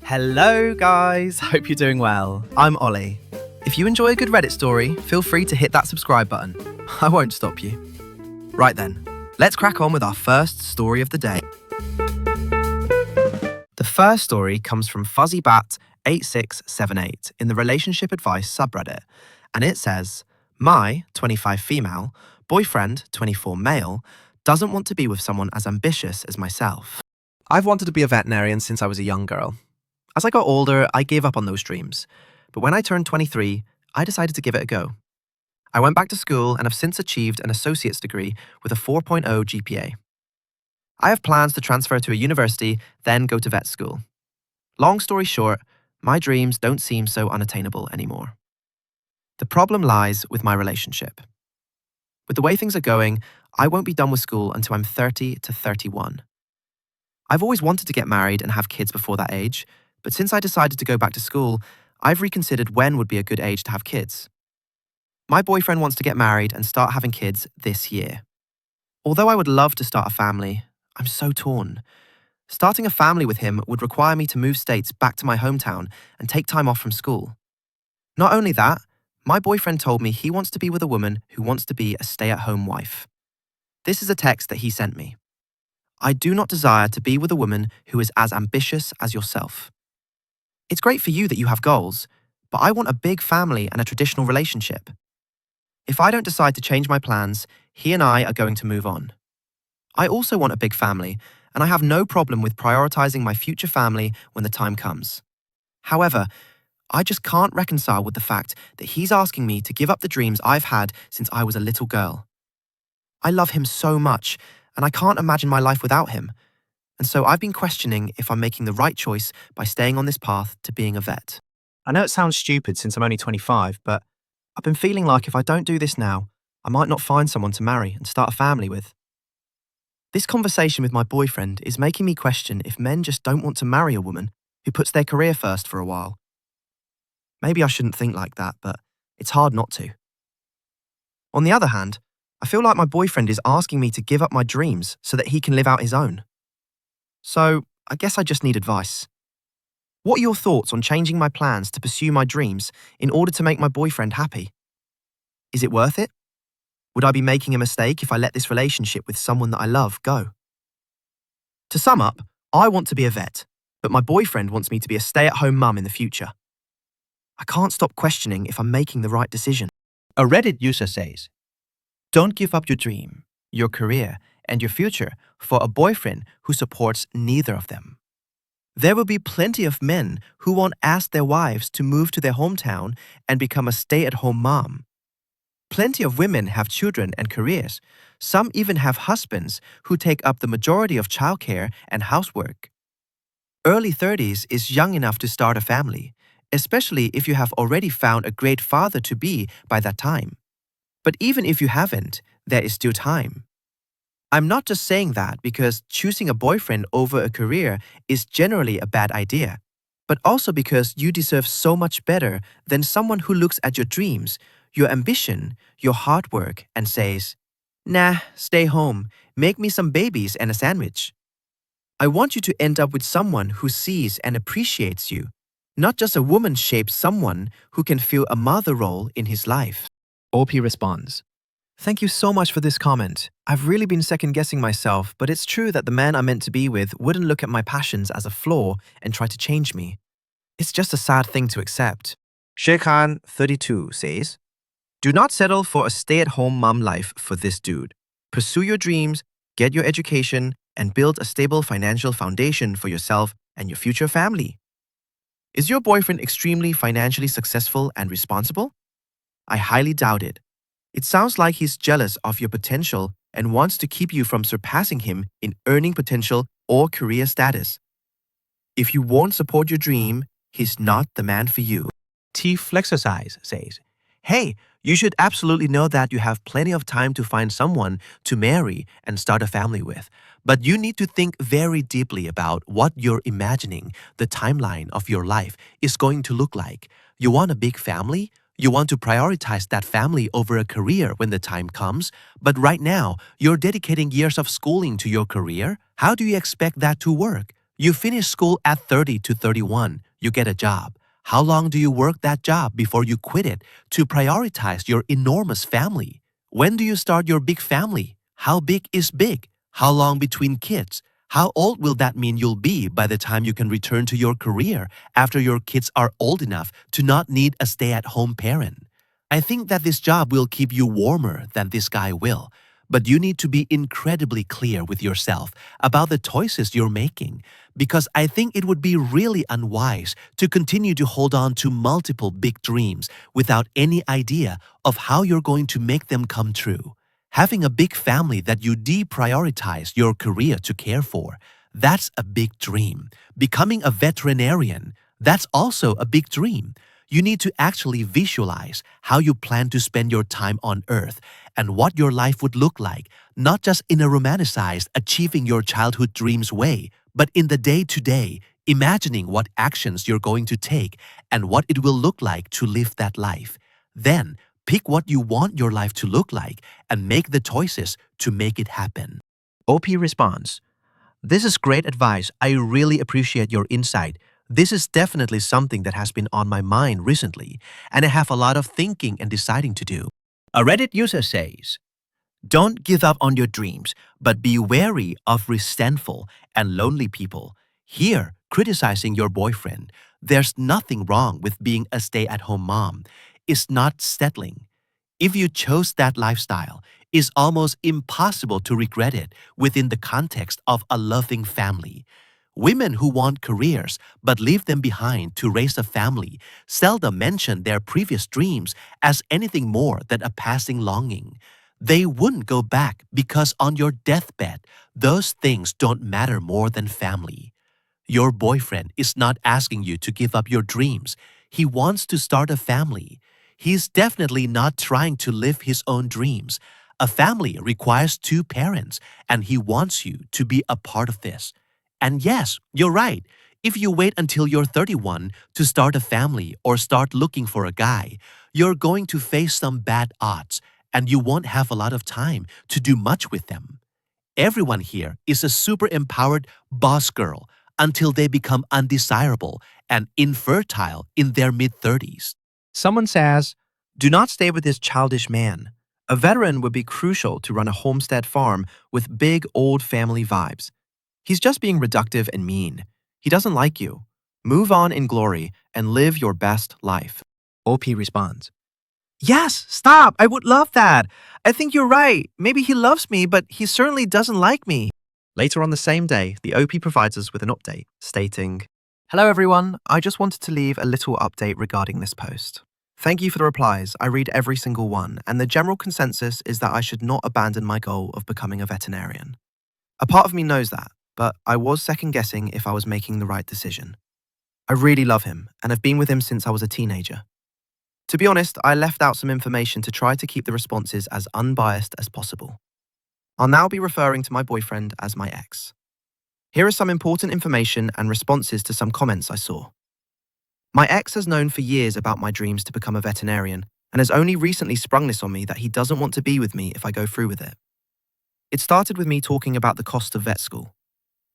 Hello guys, hope you're doing well. I'm Ollie. If you enjoy a good Reddit story, feel free to hit that subscribe button. I won't stop you. Right then, let's crack on with our first story of the day. The first story comes from FuzzyBat8678 in the Relationship Advice subreddit, and it says, my, 25 female, boyfriend, 24 male, doesn't want to be with someone as ambitious as myself. I've wanted to be a veterinarian since I was a young girl. As I got older, I gave up on those dreams. But when I turned 23, I decided to give it a go. I went back to school and have since achieved an associate's degree with a 4.0 GPA. I have plans to transfer to a university, then go to vet school. Long story short, my dreams don't seem so unattainable anymore. The problem lies with my relationship. With the way things are going, I won't be done with school until I'm 30 to 31. I've always wanted to get married and have kids before that age, but since I decided to go back to school, I've reconsidered when would be a good age to have kids. My boyfriend wants to get married and start having kids this year. Although I would love to start a family, I'm so torn. Starting a family with him would require me to move states back to my hometown and take time off from school. Not only that, my boyfriend told me he wants to be with a woman who wants to be a stay-at-home wife. This is a text that he sent me. I do not desire to be with a woman who is as ambitious as yourself. It's great for you that you have goals, but I want a big family and a traditional relationship. If I don't decide to change my plans, he and I are going to move on. I also want a big family, and I have no problem with prioritizing my future family when the time comes. However, I just can't reconcile with the fact that he's asking me to give up the dreams I've had since I was a little girl. I love him so much, and I can't imagine my life without him. And so I've been questioning if I'm making the right choice by staying on this path to being a vet. I know it sounds stupid since I'm only 25, but I've been feeling like if I don't do this now, I might not find someone to marry and start a family with. This conversation with my boyfriend is making me question if men just don't want to marry a woman who puts their career first for a while. Maybe I shouldn't think like that, but it's hard not to. On the other hand, I feel like my boyfriend is asking me to give up my dreams so that he can live out his own. So, I guess I just need advice. What are your thoughts on changing my plans to pursue my dreams in order to make my boyfriend happy? Is it worth it? Would I be making a mistake if I let this relationship with someone that I love go? To sum up, I want to be a vet, but my boyfriend wants me to be a stay-at-home mum in the future. I can't stop questioning if I'm making the right decision. A Reddit user says, don't give up your dream, your career, and your future for a boyfriend who supports neither of them. There will be plenty of men who won't ask their wives to move to their hometown and become a stay-at-home mom. Plenty of women have children and careers. Some even have husbands who take up the majority of childcare and housework. Early 30s is young enough to start a family, especially if you have already found a great father-to-be by that time. But even if you haven't, there is still time. I'm not just saying that because choosing a boyfriend over a career is generally a bad idea, but also because you deserve so much better than someone who looks at your dreams, your ambition, your hard work, and says, nah, stay home, make me some babies and a sandwich. I want you to end up with someone who sees and appreciates you, not just a woman-shaped someone who can fill a mother role in his life. OP responds, thank you so much for this comment. I've really been second-guessing myself, but it's true that the man I'm meant to be with wouldn't look at my passions as a flaw and try to change me. It's just a sad thing to accept. Sheikhan 32 says, do not settle for a stay-at-home mom life for this dude. Pursue your dreams, get your education, and build a stable financial foundation for yourself and your future family. Is your boyfriend extremely financially successful and responsible? I highly doubt it. It sounds like he's jealous of your potential and wants to keep you from surpassing him in earning potential or career status. If you won't support your dream, he's not the man for you. T-Flexercise says, hey, you should absolutely know that you have plenty of time to find someone to marry and start a family with. But you need to think very deeply about what you're imagining the timeline of your life is going to look like. You want a big family? You want to prioritize that family over a career when the time comes, but right now, you're dedicating years of schooling to your career. How do you expect that to work? You finish school at 30 to 31, you get a job. How long do you work that job before you quit it to prioritize your enormous family? When do you start your big family? How big is big? How long between kids? How old will that mean you'll be by the time you can return to your career after your kids are old enough to not need a stay-at-home parent? I think that this job will keep you warmer than this guy will, but you need to be incredibly clear with yourself about the choices you're making, because I think it would be really unwise to continue to hold on to multiple big dreams without any idea of how you're going to make them come true. Having a big family that you deprioritize your career to care for, that's a big dream. Becoming a veterinarian, that's also a big dream. You need to actually visualize how you plan to spend your time on Earth and what your life would look like, not just in a romanticized, achieving your childhood dreams way, but in the day-to-day, imagining what actions you're going to take and what it will look like to live that life. Then, pick what you want your life to look like and make the choices to make it happen. OP responds, "This is great advice. I really appreciate your insight. This is definitely something that has been on my mind recently, and I have a lot of thinking and deciding to do." A Reddit user says, "Don't give up on your dreams, but be wary of resentful and lonely people. Here, criticizing your boyfriend. There's nothing wrong with being a stay-at-home mom. It's not settling. If you chose that lifestyle, it's almost impossible to regret it within the context of a loving family. Women who want careers but leave them behind to raise a family seldom mention their previous dreams as anything more than a passing longing. They wouldn't go back because on your deathbed, those things don't matter more than family. Your boyfriend is not asking you to give up your dreams. He wants to start a family. He's definitely not trying to live his own dreams. A family requires two parents, and he wants you to be a part of this. And yes, you're right. If you wait until you're 31 to start a family or start looking for a guy, you're going to face some bad odds, and you won't have a lot of time to do much with them. Everyone here is a super empowered boss girl until they become undesirable and infertile in their mid-30s. Someone says, "Do not stay with this childish man. A veteran would be crucial to run a homestead farm with big old family vibes. He's just being reductive and mean. He doesn't like you. Move on in glory and live your best life." OP responds, "Yes, stop. I would love that. I think you're right. Maybe he loves me, but he certainly doesn't like me." Later on the same day, the OP provides us with an update, stating, "Hello everyone. I just wanted to leave a little update regarding this post. Thank you for the replies. I read every single one, and the general consensus is that I should not abandon my goal of becoming a veterinarian. A part of me knows that, but I was second-guessing if I was making the right decision. I really love him, and have been with him since I was a teenager. To be honest, I left out some information to try to keep the responses as unbiased as possible. I'll now be referring to my boyfriend as my ex. Here is some important information and responses to some comments I saw. My ex has known for years about my dreams to become a veterinarian and has only recently sprung this on me that he doesn't want to be with me if I go through with it. It started with me talking about the cost of vet school.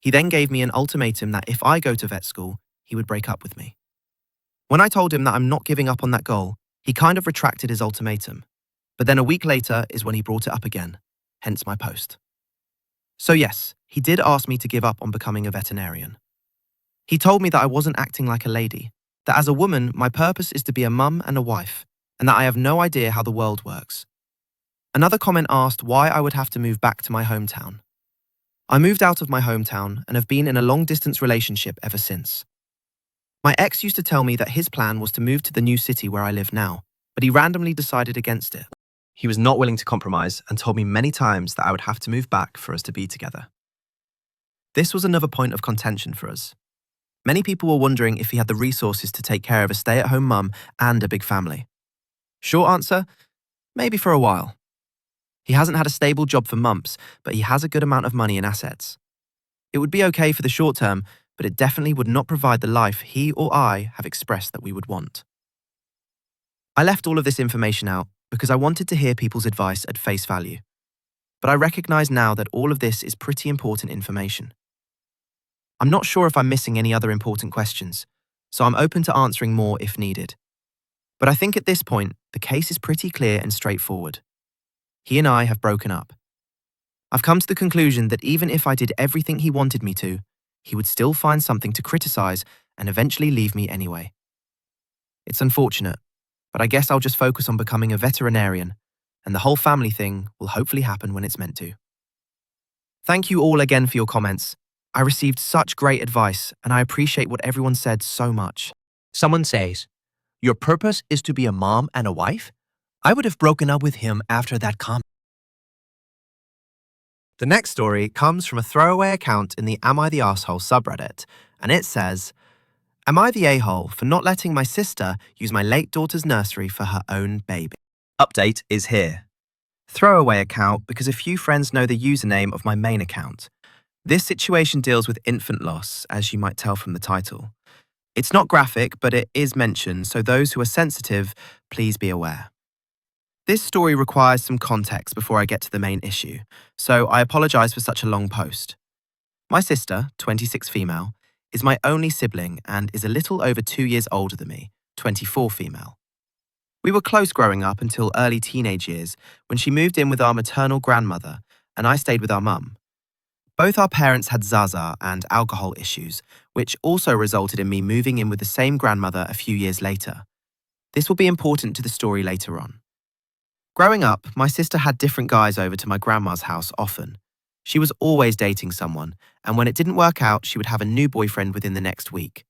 He then gave me an ultimatum that if I go to vet school, he would break up with me. When I told him that I'm not giving up on that goal, he kind of retracted his ultimatum. But then a week later is when he brought it up again, hence my post. So yes, he did ask me to give up on becoming a veterinarian. He told me that I wasn't acting like a lady, that as a woman, my purpose is to be a mum and a wife, and that I have no idea how the world works. Another comment asked why I would have to move back to my hometown. I moved out of my hometown and have been in a long-distance relationship ever since. My ex used to tell me that his plan was to move to the new city where I live now, but he randomly decided against it. He was not willing to compromise and told me many times that I would have to move back for us to be together. This was another point of contention for us. Many people were wondering if he had the resources to take care of a stay-at-home mum and a big family. Short answer, maybe for a while. He hasn't had a stable job for months, but he has a good amount of money and assets. It would be okay for the short term, but it definitely would not provide the life he or I have expressed that we would want. I left all of this information out because I wanted to hear people's advice at face value. But I recognize now that all of this is pretty important information. I'm not sure if I'm missing any other important questions, so I'm open to answering more if needed. But I think at this point, the case is pretty clear and straightforward. He and I have broken up. I've come to the conclusion that even if I did everything he wanted me to, he would still find something to criticize and eventually leave me anyway. It's unfortunate, but I guess I'll just focus on becoming a veterinarian, and the whole family thing will hopefully happen when it's meant to. Thank you all again for your comments. I received such great advice, and I appreciate what everyone said so much. Someone says, "Your purpose is to be a mom and a wife?" I would have broken up with him after that comment. The next story comes from a throwaway account in the Am I the Asshole subreddit, and it says, "Am I the a-hole for not letting my sister use my late daughter's nursery for her own baby?" Update is here. Throwaway account because a few friends know the username of my main account. This situation deals with infant loss, as you might tell from the title. It's not graphic, but it is mentioned, so those who are sensitive, please be aware. This story requires some context before I get to the main issue, so I apologise for such a long post. My sister, 26 female, is my only sibling and is a little over 2 years older than me, 24 female. We were close growing up until early teenage years when she moved in with our maternal grandmother and I stayed with our mum. Both our parents had Zaza and alcohol issues, which also resulted in me moving in with the same grandmother a few years later. This will be important to the story later on. Growing up, my sister had different guys over to my grandma's house often. She was always dating someone, and when it didn't work out, she would have a new boyfriend within the next week.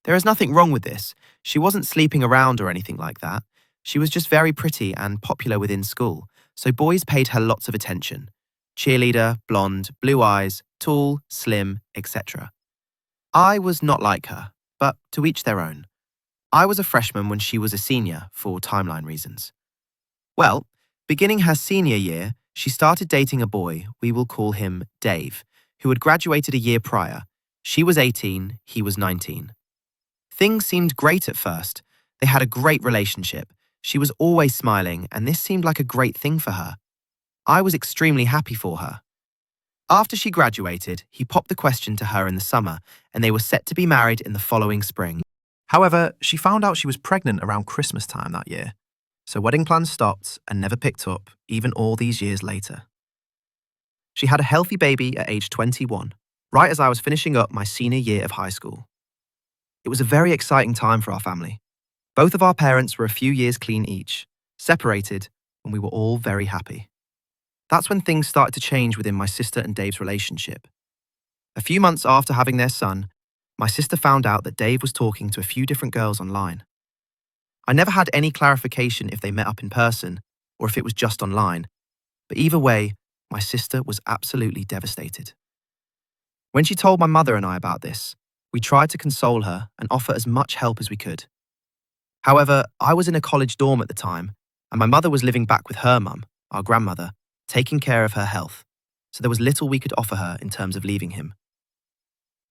There is nothing wrong with this. She wasn't sleeping around or anything like that. She was just very pretty and popular within school, so boys paid her lots of attention. Cheerleader, blonde, blue eyes, tall, slim, etc. I was not like her, but to each their own. I was a freshman when she was a senior for timeline reasons. Well, beginning her senior year, she started dating a boy, we will call him Dave, who had graduated a year prior. She was 18, he was 19. Things seemed great at first. They had a great relationship. She was always smiling, and this seemed like a great thing for her. I was extremely happy for her. After she graduated, he popped the question to her in the summer, and they were set to be married in the following spring. However, she found out she was pregnant around Christmas time that year, so wedding plans stopped and never picked up, even all these years later. She had a healthy baby at age 21, right as I was finishing up my senior year of high school. It was a very exciting time for our family. Both of our parents were a few years clean each, separated, and we were all very happy. That's when things started to change within my sister and Dave's relationship. A few months after having their son, my sister found out that Dave was talking to a few different girls online. I never had any clarification if they met up in person or if it was just online, but either way, my sister was absolutely devastated. When she told my mother and I about this, we tried to console her and offer as much help as we could. However, I was in a college dorm at the time, and my mother was living back with her mum, our grandmother, taking care of her health, so there was little we could offer her in terms of leaving him.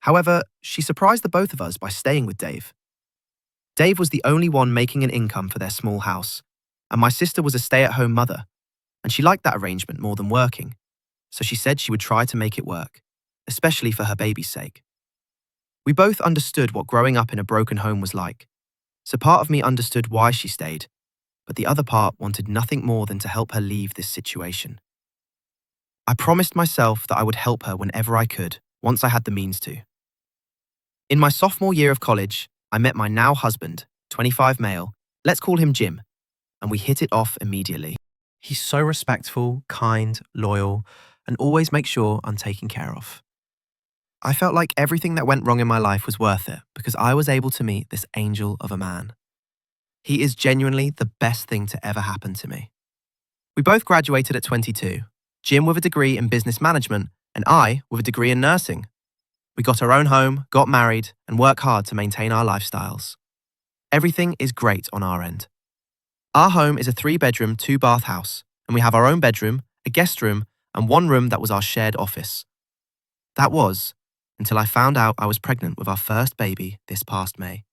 However, she surprised the both of us by staying with Dave. Dave was the only one making an income for their small house, and my sister was a stay-at-home mother, and she liked that arrangement more than working, so she said she would try to make it work, especially for her baby's sake. We both understood what growing up in a broken home was like, so part of me understood why she stayed, but the other part wanted nothing more than to help her leave this situation. I promised myself that I would help her whenever I could, once I had the means to. In my sophomore year of college, I met my now husband, 25 male, let's call him Jim, and we hit it off immediately. He's so respectful, kind, loyal, and always makes sure I'm taken care of. I felt like everything that went wrong in my life was worth it because I was able to meet this angel of a man. He is genuinely the best thing to ever happen to me. We both graduated at 22, Jim with a degree in business management and I with a degree in nursing. We got our own home, got married, and work hard to maintain our lifestyles. Everything is great on our end. Our home is a 3-bedroom, 2-bath house, and we have our own bedroom, a guest room, and one room that was our shared office. That was until I found out I was pregnant with our first baby this past May.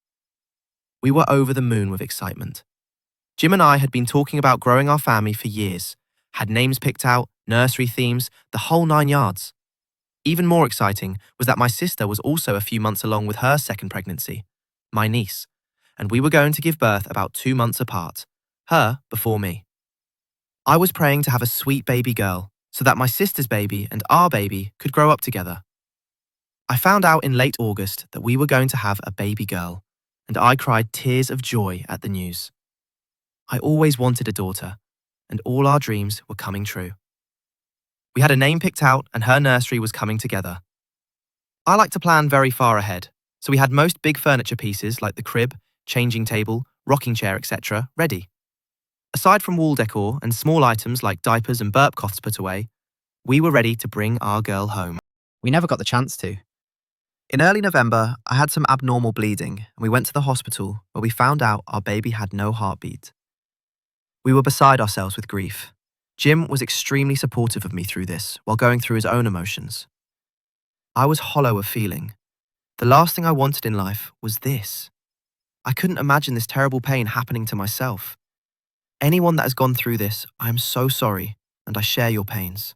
We were over the moon with excitement. Jim and I had been talking about growing our family for years, had names picked out, nursery themes, the whole 9 yards. Even more exciting was that my sister was also a few months along with her second pregnancy, my niece, and we were going to give birth about 2 months apart, her before me. I was praying to have a sweet baby girl so that my sister's baby and our baby could grow up together. I found out in late August that we were going to have a baby girl, and I cried tears of joy at the news. I always wanted a daughter, and all our dreams were coming true. We had a name picked out and her nursery was coming together. I like to plan very far ahead, so we had most big furniture pieces like the crib, changing table, rocking chair, etc. ready. Aside from wall decor and small items like diapers and burp cloths put away, we were ready to bring our girl home. We never got the chance to. In early November, I had some abnormal bleeding and we went to the hospital where we found out our baby had no heartbeat. We were beside ourselves with grief. Jim was extremely supportive of me through this while going through his own emotions. I was hollow of feeling. The last thing I wanted in life was this. I couldn't imagine this terrible pain happening to myself. Anyone that has gone through this, I am so sorry, and I share your pains.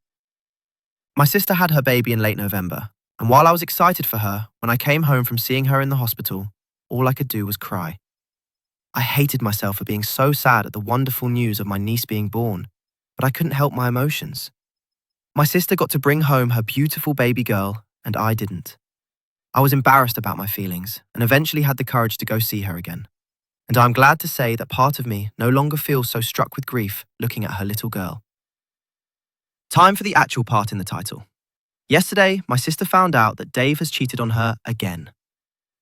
My sister had her baby in late November, and while I was excited for her, when I came home from seeing her in the hospital, all I could do was cry. I hated myself for being so sad at the wonderful news of my niece being born, but I couldn't help my emotions. My sister got to bring home her beautiful baby girl, and I didn't. I was embarrassed about my feelings, and eventually had the courage to go see her again. And I'm glad to say that part of me no longer feels so struck with grief looking at her little girl. Time for the actual part in the title. Yesterday, my sister found out that Dave has cheated on her again.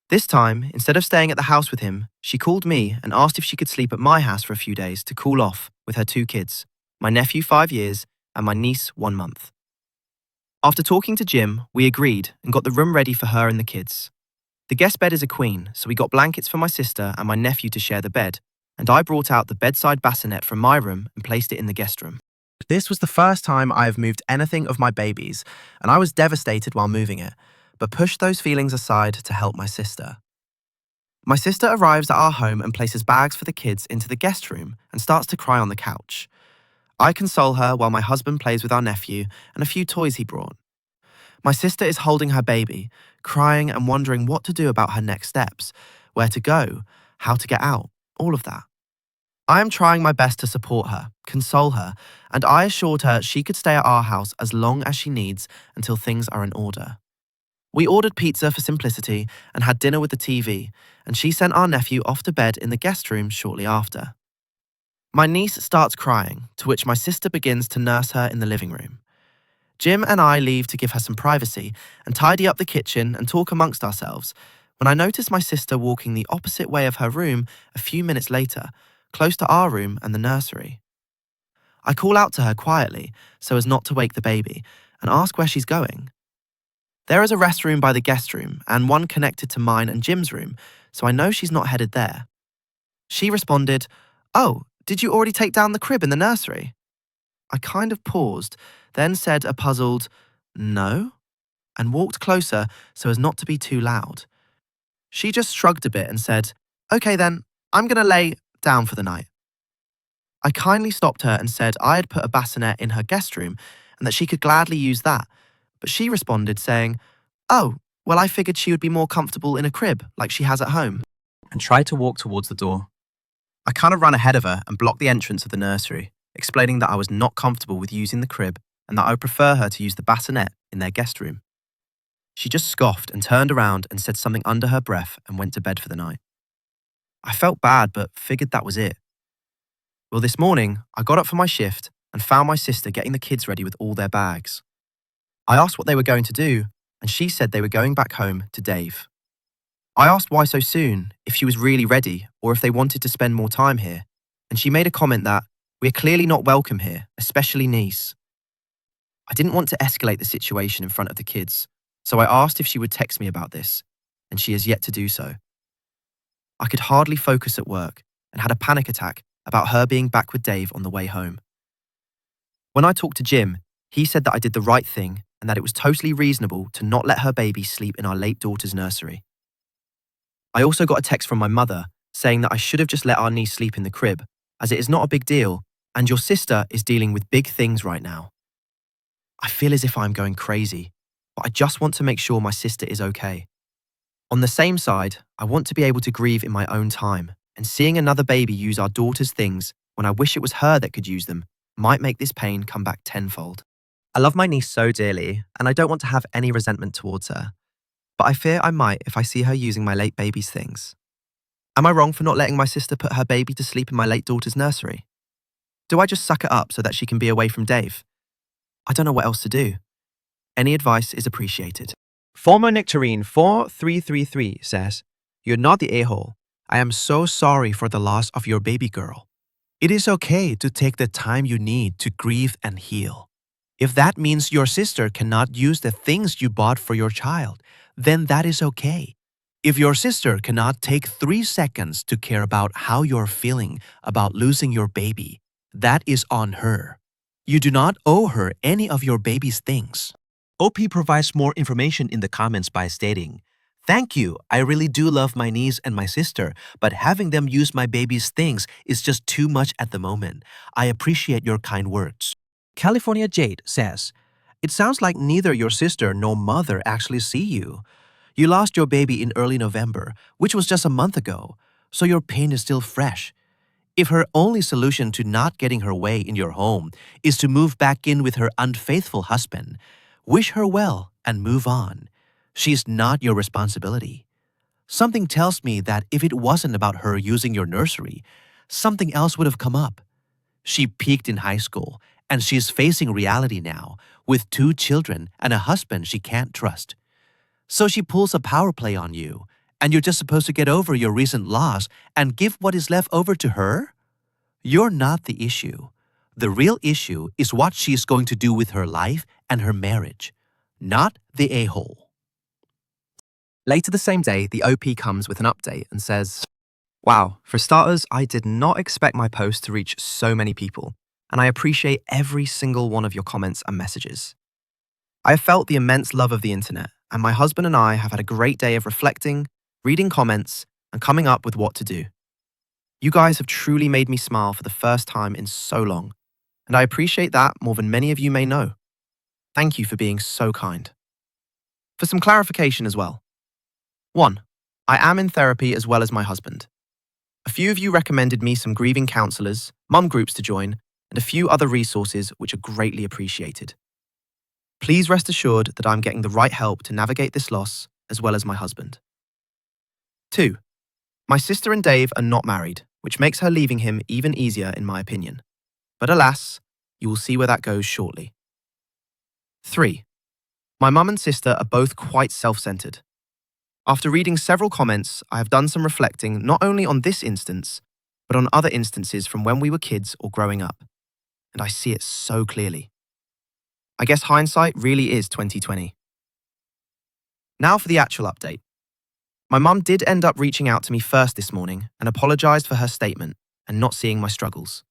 This time, instead of staying at the house with him, she called me and asked if she could sleep at my house for a few days to cool off with her 2 kids, my nephew 5 years and my niece 1 month. After talking to Jim, we agreed and got the room ready for her and the kids. The guest bed is a queen, so we got blankets for my sister and my nephew to share the bed, and I brought out the bedside bassinet from my room and placed it in the guest room. This was the first time I have moved anything of my babies, and I was devastated while moving it, but pushed those feelings aside to help my sister. My sister arrives at our home and places bags for the kids into the guest room and starts to cry on the couch. I console her while my husband plays with our nephew and a few toys he brought. My sister is holding her baby, crying and wondering what to do about her next steps, where to go, how to get out, all of that. I am trying my best to support her, console her, and I assured her she could stay at our house as long as she needs until things are in order. We ordered pizza for simplicity and had dinner with the TV, and she sent our nephew off to bed in the guest room shortly after. My niece starts crying, to which my sister begins to nurse her in the living room. Jim and I leave to give her some privacy and tidy up the kitchen and talk amongst ourselves when I notice my sister walking the opposite way of her room a few minutes later, close to our room and the nursery. I call out to her quietly so as not to wake the baby and ask where she's going. There is a restroom by the guest room and one connected to mine and Jim's room, so I know she's not headed there. She responded, "Oh, did you already take down the crib in the nursery?" I kind of paused, then said a puzzled, "No," and walked closer so as not to be too loud. She just shrugged a bit and said, "Okay then, I'm going to lay down for the night." I kindly stopped her and said I had put a bassinet in her guest room and that she could gladly use that, but she responded saying, "Oh, well I figured she would be more comfortable in a crib like she has at home," And tried to walk towards the door. I kind of ran ahead of her and blocked the entrance of the nursery, explaining that I was not comfortable with using the crib and that I would prefer her to use the bassinet in their guest room. She just scoffed and turned around and said something under her breath and went to bed for the night. I felt bad but figured that was it. Well, this morning, I got up for my shift and found my sister getting the kids ready with all their bags. I asked what they were going to do, and she said they were going back home to Dave. I asked why so soon, if she was really ready, or if they wanted to spend more time here, and she made a comment that, "We're clearly not welcome here, especially niece." I didn't want to escalate the situation in front of the kids, so I asked if she would text me about this, and she has yet to do so. I could hardly focus at work and had a panic attack about her being back with Dave on the way home. When I talked to Jim, he said that I did the right thing and that it was totally reasonable to not let her baby sleep in our late daughter's nursery. I also got a text from my mother saying that I should have just let our niece sleep in the crib, as it is not a big deal, and your sister is dealing with big things right now. I feel as if I'm going crazy, but I just want to make sure my sister is okay. On the same side, I want to be able to grieve in my own time, and seeing another baby use our daughter's things when I wish it was her that could use them might make this pain come back tenfold. I love my niece so dearly, and I don't want to have any resentment towards her. But I fear I might if I see her using my late baby's things. Am I wrong for not letting my sister put her baby to sleep in my late daughter's nursery? Do I just suck it up so that she can be away from Dave? I don't know what else to do. Any advice is appreciated. Former Nectarine 4333 says, "You're not the a-hole. I am so sorry for the loss of your baby girl. It is okay to take the time you need to grieve and heal. If that means your sister cannot use the things you bought for your child, then that is okay. If your sister cannot take 3 seconds to care about how you're feeling about losing your baby, that is on her. You do not owe her any of your baby's things." OP provides more information in the comments by stating, "Thank you, I really do love my niece and my sister, but having them use my baby's things is just too much at the moment. I appreciate your kind words." California Jade says, "It sounds like neither your sister nor mother actually see you. You lost your baby in early November, which was just a month ago, so your pain is still fresh. If her only solution to not getting her way in your home is to move back in with her unfaithful husband, wish her well and move on. She's not your responsibility. Something tells me that if it wasn't about her using your nursery, something else would have come up. She peaked in high school, and she's facing reality now with 2 children and a husband she can't trust. So she pulls a power play on you, and you're just supposed to get over your recent loss and give what is left over to her? You're not the issue. The real issue is what she's going to do with her life and her marriage, not the a-hole." Later the same day, the OP comes with an update and says, "Wow, for starters, I did not expect my post to reach so many people, and I appreciate every single one of your comments and messages. I have felt the immense love of the internet, and my husband and I have had a great day of reflecting, reading comments, and coming up with what to do. You guys have truly made me smile for the first time in so long, and I appreciate that more than many of you may know. Thank you for being so kind." For some clarification as well. 1. I am in therapy as well as my husband. A few of you recommended me some grieving counselors, mum groups to join, and a few other resources which are greatly appreciated. Please rest assured that I'm getting the right help to navigate this loss as well as my husband. 2. My sister and Dave are not married, which makes her leaving him even easier in my opinion. But alas, you will see where that goes shortly. 3. My mum and sister are both quite self-centered. After reading several comments, I have done some reflecting not only on this instance, but on other instances from when we were kids or growing up. And I see it so clearly. I guess hindsight really is 2020. Now for the actual update. My mum did end up reaching out to me first this morning and apologised for her statement and not seeing my struggles.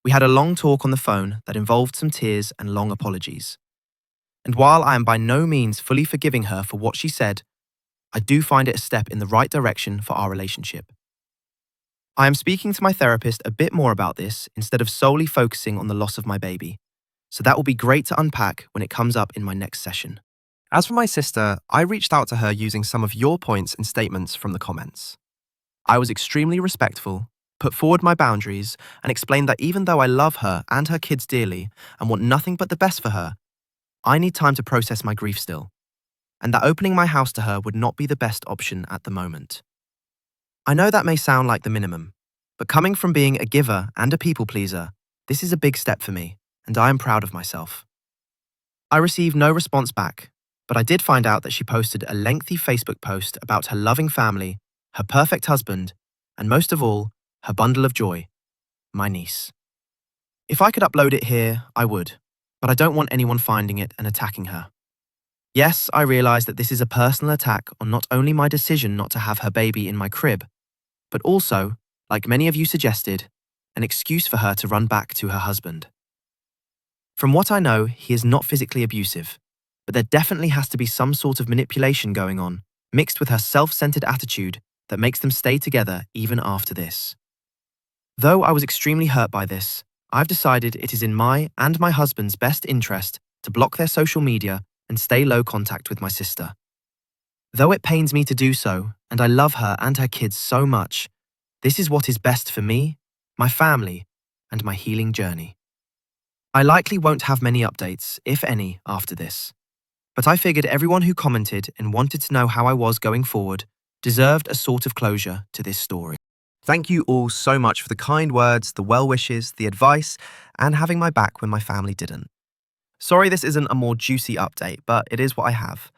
We had a long talk on the phone that involved some tears and long apologies. And while I am by no means fully forgiving her for what she said, I do find it a step in the right direction for our relationship. I am speaking to my therapist a bit more about this instead of solely focusing on the loss of my baby, so that will be great to unpack when it comes up in my next session. As for my sister, I reached out to her using some of your points and statements from the comments. I was extremely respectful, put forward my boundaries, and explained that even though I love her and her kids dearly and want nothing but the best for her, I need time to process my grief still, and that opening my house to her would not be the best option at the moment. I know that may sound like the minimum, but coming from being a giver and a people pleaser, this is a big step for me, and I am proud of myself. I received no response back, but I did find out that she posted a lengthy Facebook post about her loving family, her perfect husband, and most of all, her bundle of joy, my niece. If I could upload it here, I would, but I don't want anyone finding it and attacking her. Yes, I realise that this is a personal attack on not only my decision not to have her baby in my crib, but also, like many of you suggested, an excuse for her to run back to her husband. From what I know, he is not physically abusive, but there definitely has to be some sort of manipulation going on, mixed with her self-centered attitude that makes them stay together even after this. Though I was extremely hurt by this, I've decided it is in my and my husband's best interest to block their social media and stay low contact with my sister. Though it pains me to do so, and I love her and her kids so much, this is what is best for me, my family, and my healing journey. I likely won't have many updates, if any, after this. But I figured everyone who commented and wanted to know how I was going forward deserved a sort of closure to this story. Thank you all so much for the kind words, the well wishes, the advice, and having my back when my family didn't. Sorry this isn't a more juicy update, but it is what I have.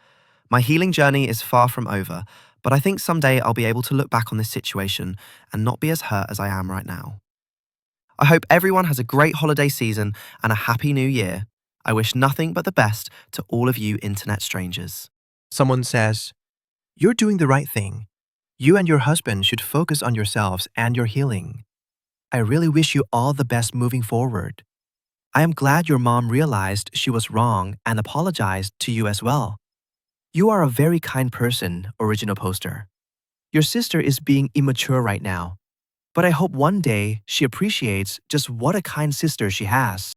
My healing journey is far from over, but I think someday I'll be able to look back on this situation and not be as hurt as I am right now. I hope everyone has a great holiday season and a happy new year. I wish nothing but the best to all of you internet strangers. Someone says, "You're doing the right thing. You and your husband should focus on yourselves and your healing. I really wish you all the best moving forward. I am glad your mom realized she was wrong and apologized to you as well. You are a very kind person, original poster. Your sister is being immature right now, but I hope one day she appreciates just what a kind sister she has."